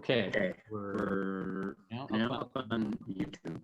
Okay, we're now up on YouTube.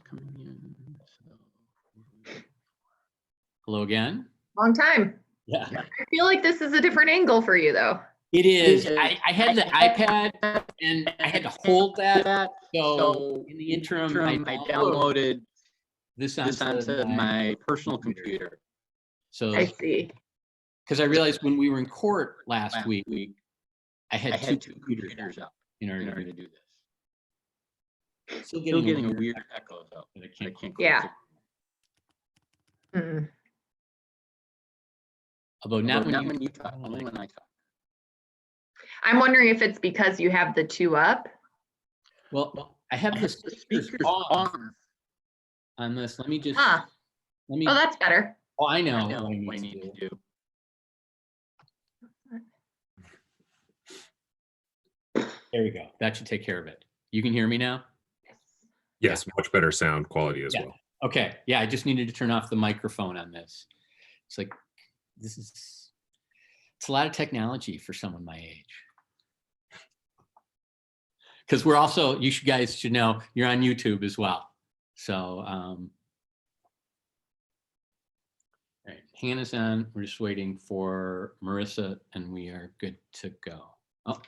Coming in. Hello again. Long time. Yeah. I feel like this is a different angle for you, though. It is. I had the iPad and I had to hold that. So in the interim, I downloaded this onto my personal computer. So I see. Because I realized when we were in court last week, I had two computers up in order to do this. Still getting a weird echo though. That I can't Yeah. Mm. Although not when you talk, only when I talk. I'm wondering if it's because you have the two up. Well, I have the speakers on this. Let me just. Oh, that's better. Oh, I know what I need to do. There we go. That should take care of it. You can hear me now? Yes, much better sound quality as well. Okay. Yeah, I just needed to turn off the microphone on this. It's like, it's a lot of technology for someone my age. Because we're also, you guys should know, you're on YouTube as well. So, all right, Hannah's on. We're just waiting for Marissa, and we are good to go. Oh.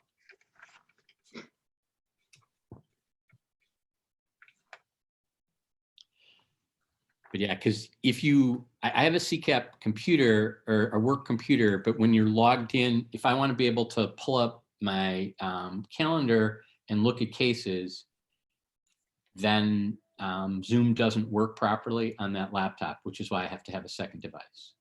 But yeah, because if you, I have a CCAP computer or a work computer, but when you're logged in, if I want to be able to pull up my calendar and look at cases, then Zoom doesn't work properly on that laptop, which is why I have to have a second device.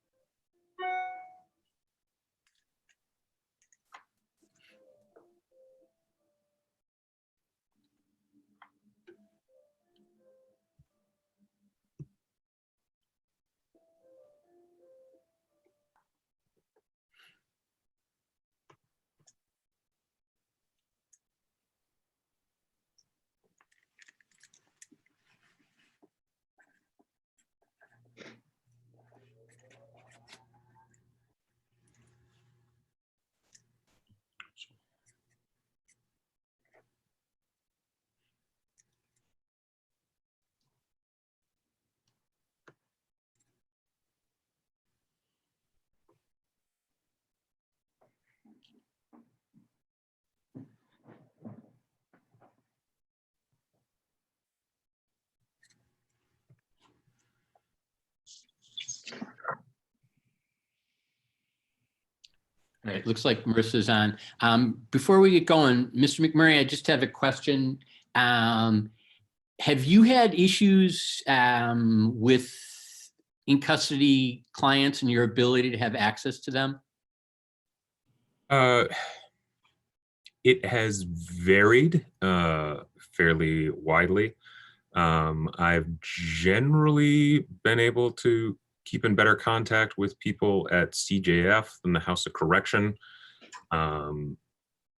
All right, looks like Marissa's on. Before we get going, Mr. McMurray, I just have a question. Have you had issues with in custody clients and your ability to have access to them? It has varied fairly widely. I've generally been able to keep in better contact with people at CJF than the House of Correction.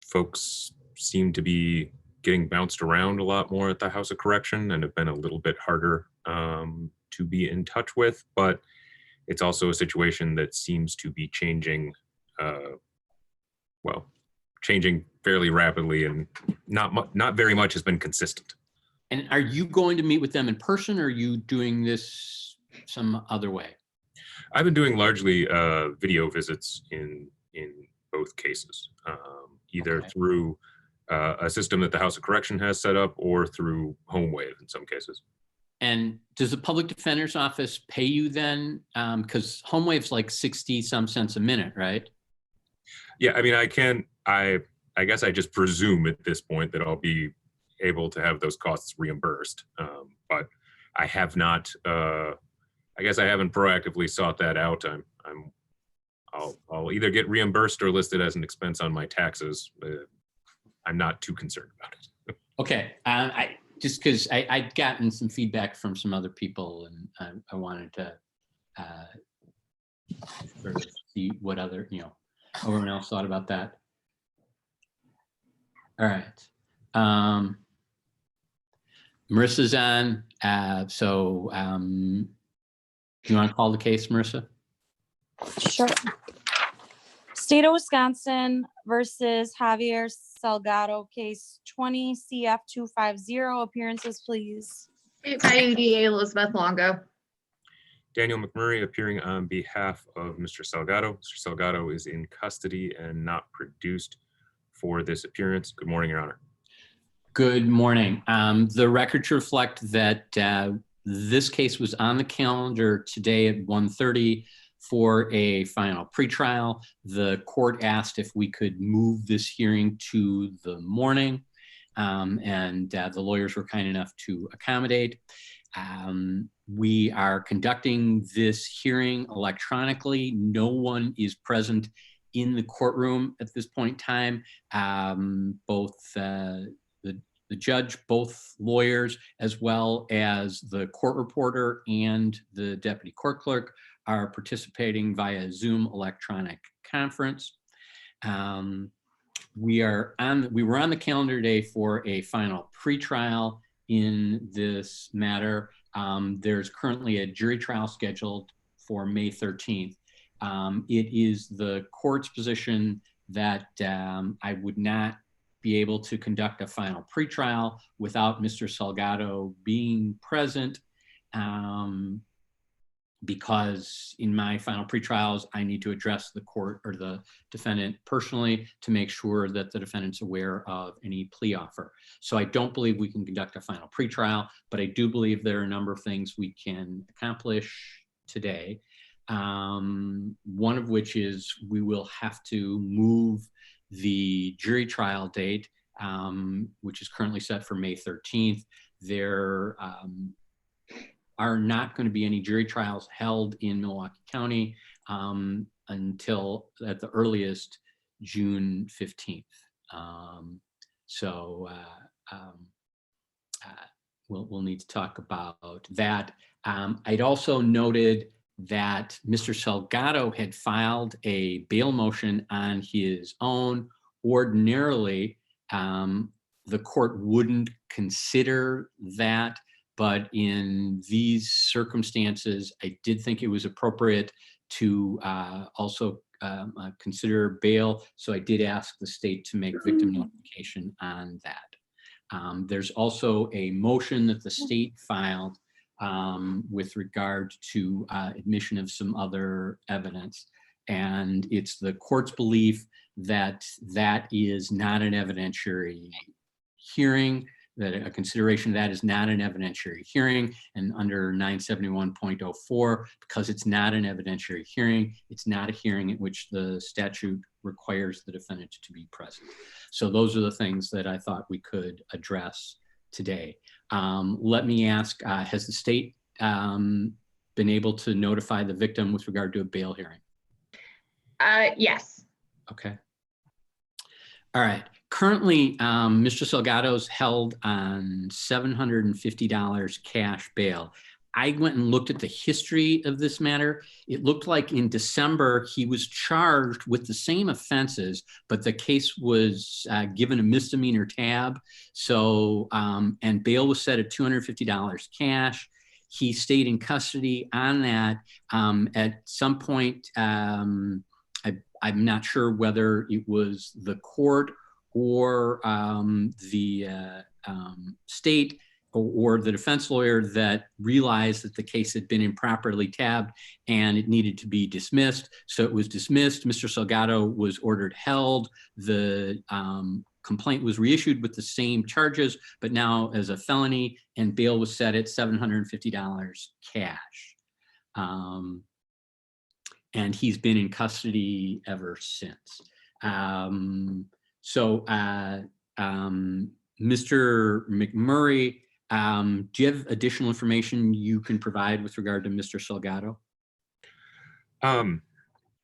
Folks seem to be getting bounced around a lot more at the House of Correction and have been a little bit harder to be in touch with, but it's also a situation that seems to be changing, changing fairly rapidly, and not very much has been consistent. And are you going to meet with them in person, or are you doing this some other way? I've been doing largely video visits in both cases, either through a system that the House of Correction has set up or through HomeWave in some cases. And does the public defender's office pay you then? Because HomeWave's like 60 some cents a minute, right? Yeah, I mean, I guess I just presume at this point that I'll be able to have those costs reimbursed. But I have not, I guess I haven't proactively sought that out. I'll either get reimbursed or listed as an expense on my taxes. I'm not too concerned about it. Okay, I just because I'd gotten some feedback from some other people, and I wanted to sort of see what other, everyone else thought about that. All right. Marissa's on. So do you want to call the case, Marissa? Sure. State of Wisconsin versus Javier Salgado, case 20CF250. Appearances, please. By ADA Elizabeth Longo. Daniel McMurray appearing on behalf of Mr. Salgado. Mr. Salgado is in custody and not produced for this appearance. Good morning, Your Honor. Good morning. The record to reflect that this case was on the calendar today at 1:30 for a final pretrial. The court asked if we could move this hearing to the morning, and the lawyers were kind enough to accommodate. We are conducting this hearing electronically. No one is present in the courtroom at this point in time. Both the judge, both lawyers, as well as the court reporter and the deputy court clerk are participating via Zoom electronic conference. We were on the calendar today for a final pretrial in this matter. There's currently a jury trial scheduled for May 13th. It is the court's position that I would not be able to conduct a final pretrial without Mr. Salgado being present, because in my final pretrials, I need to address the court or the defendant personally to make sure that the defendant's aware of any plea offer. So I don't believe we can conduct a final pretrial, but I do believe there are a number of things we can accomplish today. One of which is we will have to move the jury trial date, which is currently set for May 13th. There are not going to be any jury trials held in Milwaukee County until at the earliest June 15th. We'll need to talk about that. I'd also noted that Mr. Salgado had filed a bail motion on his own. Ordinarily, the court wouldn't consider that, but in these circumstances, I did think it was appropriate to also consider bail. So I did ask the state to make victim notification on that. There's also a motion that the state filed with regard to admission of some other evidence. And it's the court's belief that that is not an evidentiary hearing, that a consideration of that is not an evidentiary hearing, and under 971.04, because it's not an evidentiary hearing, it's not a hearing at which the statute requires the defendant to be present. So those are the things that I thought we could address today. Let me ask, has the state been able to notify the victim with regard to a bail hearing? Yes. Okay. All right. Currently, Mr. Salgado's held on $750 cash bail. I went and looked at the history of this matter. It looked like in December, he was charged with the same offenses, but the case was given a misdemeanor tab. So, and bail was set at $250 cash. He stayed in custody on that. At some point, I'm not sure whether it was the court or the state or the defense lawyer that realized that the case had been improperly tabbed and it needed to be dismissed. So it was dismissed. Mr. Salgado was ordered held. The complaint was reissued with the same charges, but now as a felony, and bail was set at $750 cash. And he's been in custody ever since. Mr. McMurray, do you have additional information you can provide with regard to Mr. Salgado?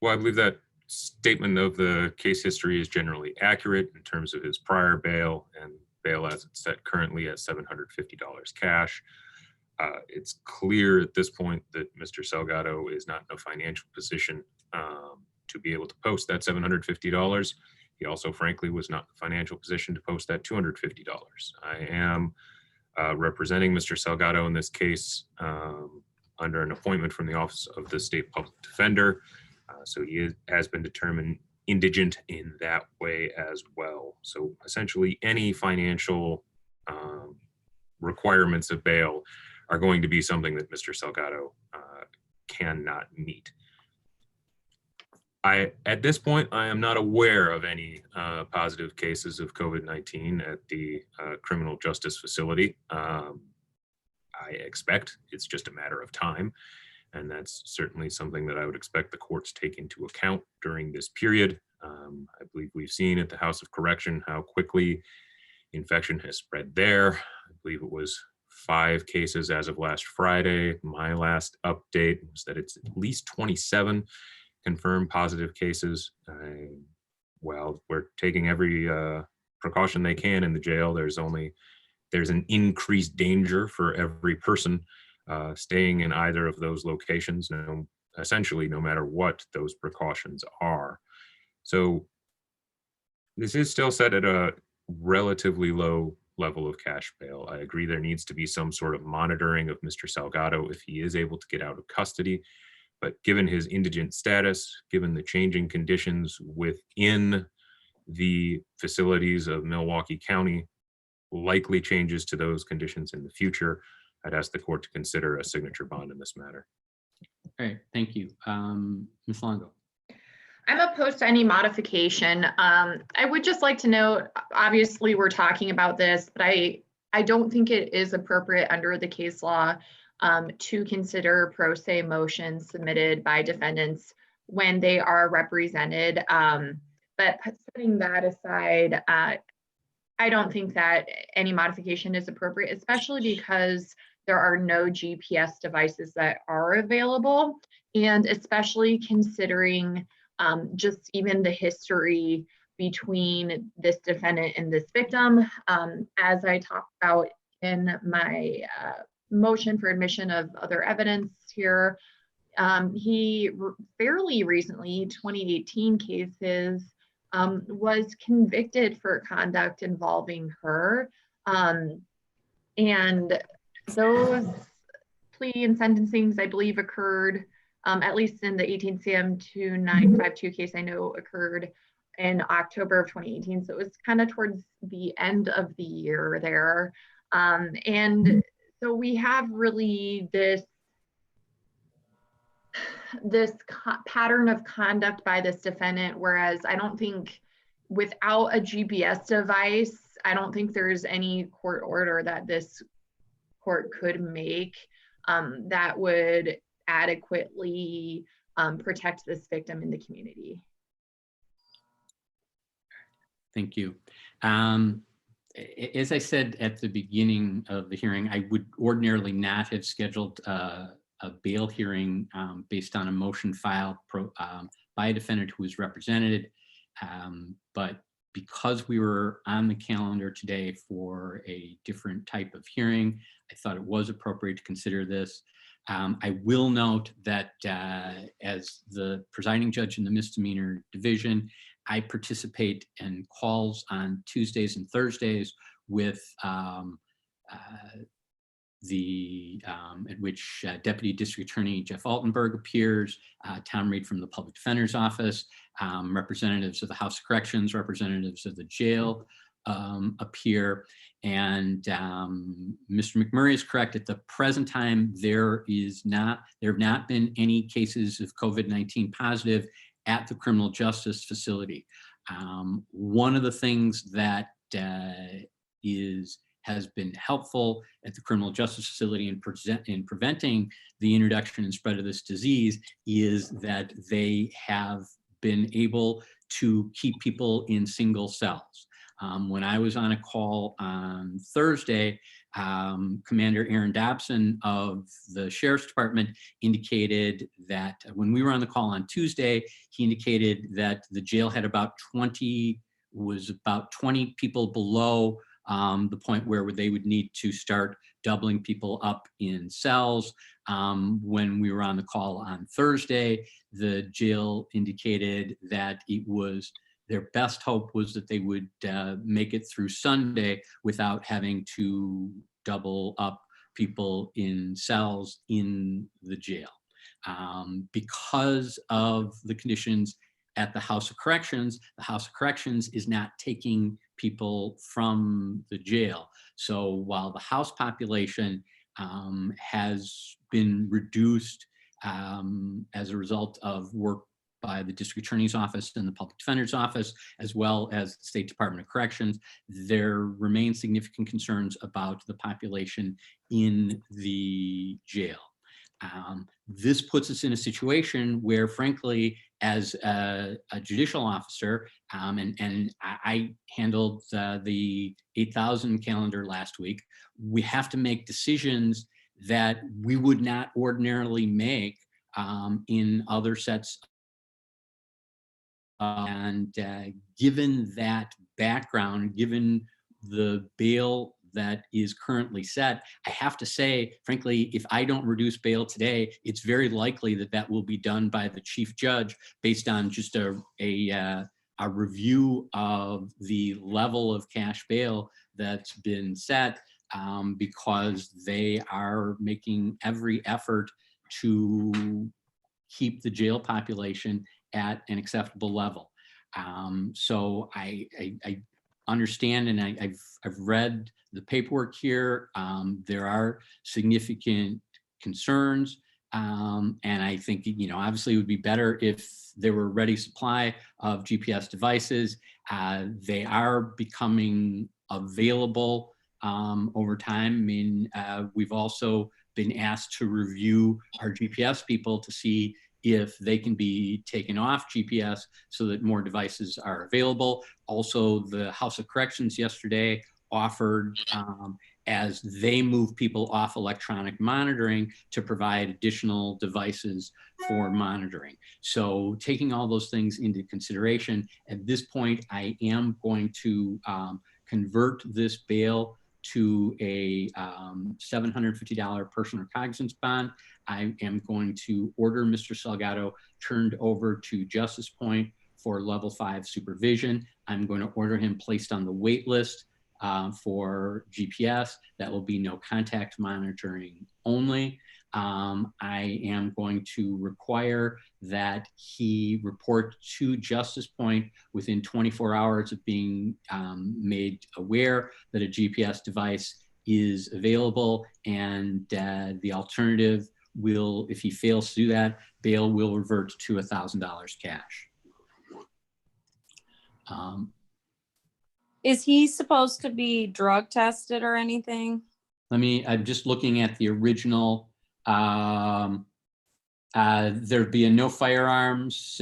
Well, I believe that statement of the case history is generally accurate in terms of his prior bail and bail as it's set currently at $750 cash. It's clear at this point that Mr. Salgado is not in a financial position to be able to post that $750. He also, frankly, was not in a financial position to post that $250. I am representing Mr. Salgado in this case under an appointment from the Office of the State Public Defender. So he has been determined indigent in that way as well. So essentially any financial requirements of bail are going to be something that Mr. Salgado cannot meet. At this point, I am not aware of any positive cases of COVID-19 at the criminal justice facility. I expect it's just a matter of time. And that's certainly something that I would expect the courts take into account during this period. I believe we've seen at the House of Correction how quickly infection has spread there. I believe it was 5 cases as of last Friday. My last update was that it's at least 27 confirmed positive cases. Well, we're taking every precaution they can in the jail. There's an increased danger for every person staying in either of those locations, essentially no matter what those precautions are. So this is still set at a relatively low level of cash bail. I agree there needs to be some sort of monitoring of Mr. Salgado if he is able to get out of custody. But given his indigent status, given the changing conditions within the facilities of Milwaukee County, likely changes to those conditions in the future, I'd ask the court to consider a signature bond in this matter. All right, thank you. Ms. Longo. I'm opposed to any modification. I would just like to note, obviously we're talking about this, but I don't think it is appropriate under the case law to consider pro se motions submitted by defendants when they are represented. But putting that aside, I don't think that any modification is appropriate, especially because there are no GPS devices that are available, and especially considering just even the history between this defendant and this victim. As I talked about in my motion for admission of other evidence here, he fairly recently, 2018 cases, was convicted for conduct involving her. And those plea and sentencings, I believe, occurred, at least in the 20CF250 case, I know occurred in October of 2018. So it was kind of towards the end of the year there. And so we have really this pattern of conduct by this defendant, whereas I don't think without a GPS device, I don't think there's any court order that this court could make that would adequately protect this victim in the community. Thank you. As I said at the beginning of the hearing, I would ordinarily not have scheduled a bail hearing based on a motion filed by a defendant who was represented. But because we were on the calendar today for a different type of hearing, I thought it was appropriate to consider this. I will note that as the presiding judge in the misdemeanor division, I participate in calls on Tuesdays and Thursdays with at which Deputy District Attorney Jeff Altenberg appears, Tom Reed from the Public Defender's Office, representatives of the House of Corrections, representatives of the jail appear. And Mr. McMurray is correct. At the present time, there have not been any cases of COVID-19 positive at the criminal justice facility. One of the things that has been helpful at the criminal justice facility in preventing the introduction and spread of this disease is that they have been able to keep people in single cells. When I was on a call on Thursday, Commander Aaron Dobson of the Sheriff's Department indicated that when we were on the call on Tuesday, he indicated that the jail had about 20 people below the point where they would need to start doubling people up in cells. When we were on the call on Thursday, the jail indicated that it was their best hope was that they would make it through Sunday without having to double up people in cells in the jail. Because of the conditions at the House of Corrections is not taking people from the jail. So while the House population has been reduced as a result of work by the District Attorney's Office and the Public Defender's Office, as well as the State Department of Corrections, there remain significant concerns about the population in the jail. This puts us in a situation where, frankly, as a judicial officer, and I handled the 8,000 calendar last week, we have to make decisions that we would not ordinarily make in other sets. Given that background, given the bail that is currently set, I have to say, frankly, if I don't reduce bail today, it's very likely that that will be done by the chief judge based on just a review of the level of cash bail that's been set, because they are making every effort to keep the jail population at an acceptable level. So I understand, and I've read the paperwork here. There are significant concerns, and I think, obviously it would be better if there were ready supply of GPS devices. They are becoming available over time. I mean, we've also been asked to review our GPS people to see if they can be taken off GPS so that more devices are available. Also, the House of Corrections yesterday offered, as they move people off electronic monitoring, to provide additional devices for monitoring. So taking all those things into consideration, at this point, I am going to convert this bail to a $750 personal recognizance bond. I am going to order Mr. Salgado turned over to Justice Point for level 5 supervision. I'm going to order him placed on the wait list for GPS. That will be no contact monitoring only. I am going to require that he report to Justice Point within 24 hours of being made aware that a GPS device is available, and the alternative will, if he fails to do that, bail will revert to $1,000 cash. Is he supposed to be drug tested or anything? I'm just looking at the original. There'd be a no firearms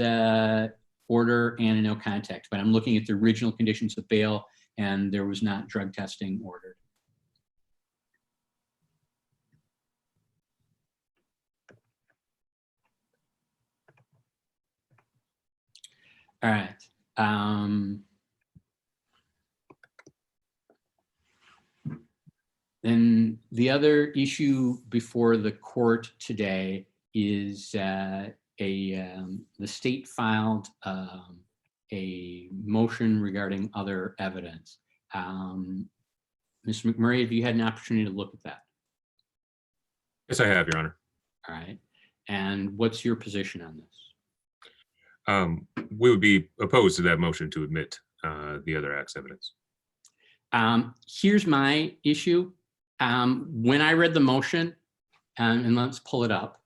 order and a no contact, but I'm looking at the original conditions of bail, and there was not drug testing ordered. All right. Then the other issue before the court today is the state filed a motion regarding other evidence. Mr. McMurray, have you had an opportunity to look at that? Yes, I have, Your Honor. All right. And what's your position on this? We would be opposed to that motion to admit the other act's evidence. Here's my issue. When I read the motion, and let's pull it up.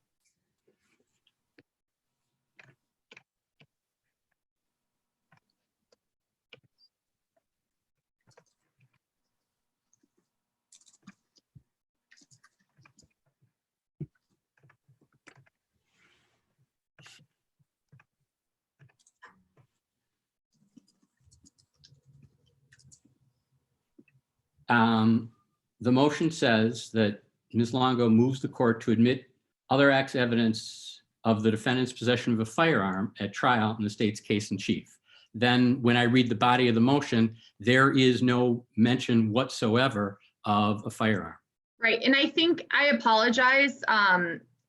the motion says that Ms. Longo moves the court to admit other acts evidence of the defendant's possession of a firearm at trial in the state's case in chief. Then when I read the body of the motion, there is no mention whatsoever of a firearm. Right, and I think, I apologize.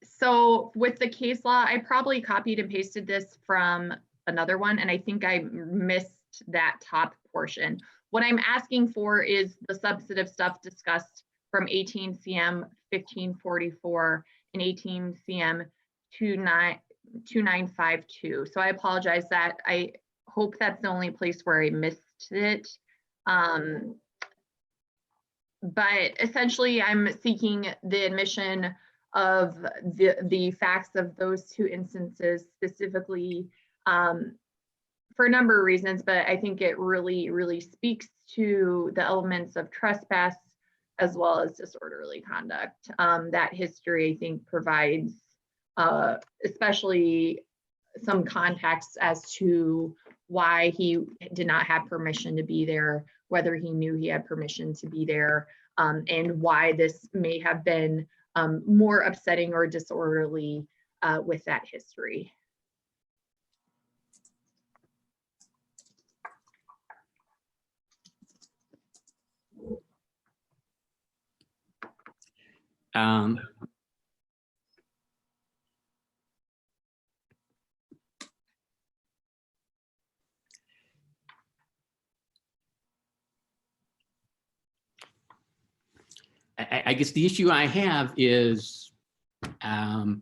So with the case law, I probably copied and pasted this from another one, and I think I missed that top portion. What I'm asking for is the substantive stuff discussed from 18 CM 1544 and 18 CM 2952. So I apologize that I hope that's the only place where I missed it. But essentially, I'm seeking the admission of the facts of those two instances specifically for a number of reasons, but I think it really speaks to the elements of trespass as well as disorderly conduct. That history, I think, provides especially some context as to why he did not have permission to be there, whether he knew he had permission to be there, and why this may have been more upsetting or disorderly with that history. I guess the issue I have is the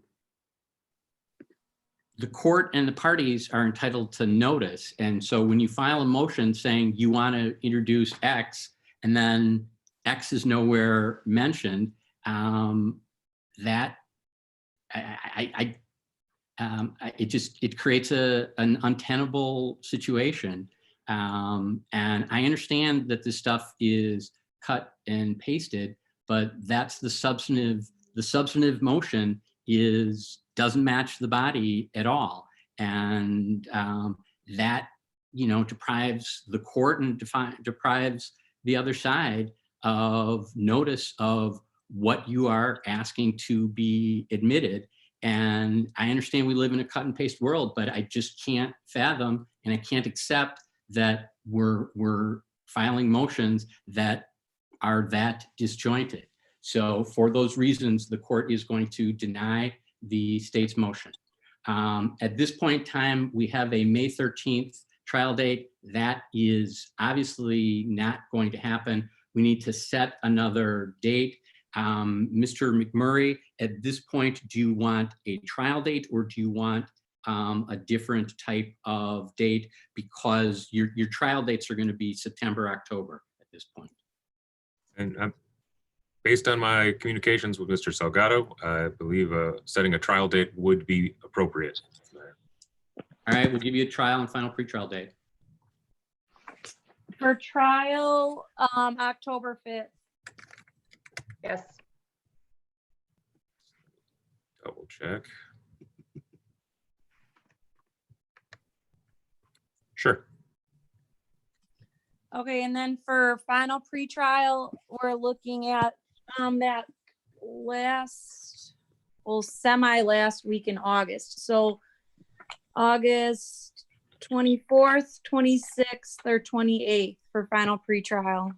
court and the parties are entitled to notice. And so when you file a motion saying you want to introduce X and then X is nowhere mentioned, that it creates an untenable situation. And I understand that this stuff is cut and pasted, but that's the substantive motion doesn't match the body at all. And that, deprives the court and deprives the other side of notice of what you are asking to be admitted. And I understand we live in a cut and paste world, but I just can't fathom and I can't accept that we're filing motions that are that disjointed. So for those reasons, the court is going to deny the state's motion. At this point in time, we have a May 13th trial date. That is obviously not going to happen. We need to set another date. Mr. McMurray, at this point, do you want a trial date or do you want a different type of date? Because your trial dates are going to be September, October at this point. And based on my communications with Mr. Salgado, I believe setting a trial date would be appropriate. All right, we'll give you a trial and final pretrial date. For trial, October 5th. Yes. Double check. Sure. Okay, and then for final pretrial, we're looking at that semi-last week in August. So August 24th, 26th, or 28th for final pretrial.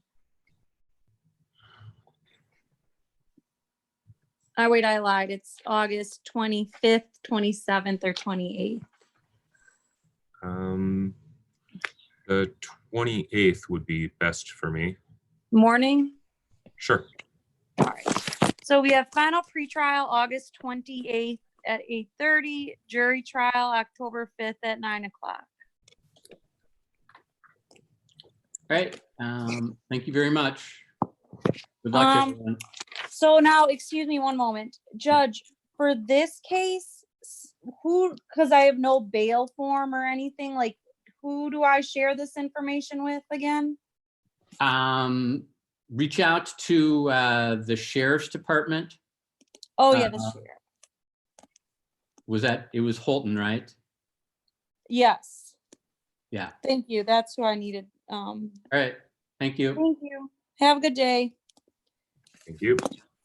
Oh, wait, I lied. It's August 25th, 27th, or 28th. The 28th would be best for me. Morning? Sure. All right. So we have final pretrial August 28th at 8:30, jury trial October 5th at 9 o'clock. All right, thank you very much. Good luck, everyone. So now, excuse me one moment. Judge, for this case, because I have no bail form or anything, like, who do I share this information with again? Reach out to the sheriff's department. Oh, yeah, the sheriff. It was Holton, right? Yes. Yeah. Thank you. That's who I needed. All right, thank you. Thank you. Have a good day. Thank you.